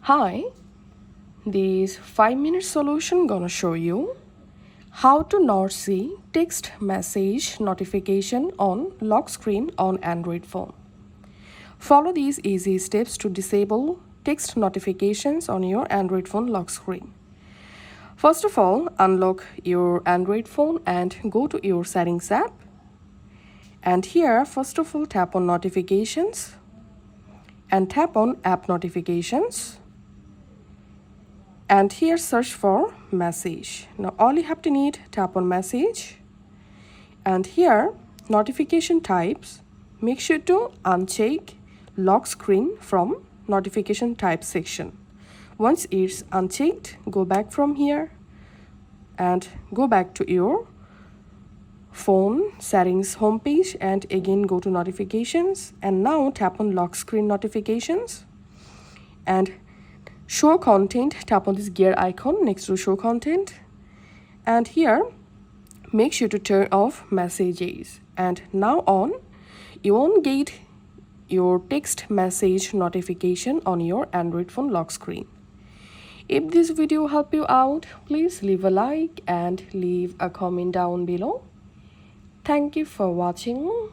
Hi, this 5-minute solution gonna show you how to not see text message notification on lock screen on Android phone. Follow these easy steps to disable text notifications on your Android phone lock screen. First of all, unlock your Android phone and go to your settings app. And here, first of all, tap on notifications and tap on app notifications. And here search for message. Now all you have to need, tap on message, and here notification types, make sure to uncheck lock screen from notification type section. Once it's unchecked, go back from here and go back to your phone settings homepage and again go to notifications, and now tap on lock screen notifications and show content. Tap on this gear icon next to show content, and here make sure to turn off messages, and now on you won't get your text message notification on your Android phone lock screen. If this video helped you out, please leave a like and leave a comment down below. Thank you for watching.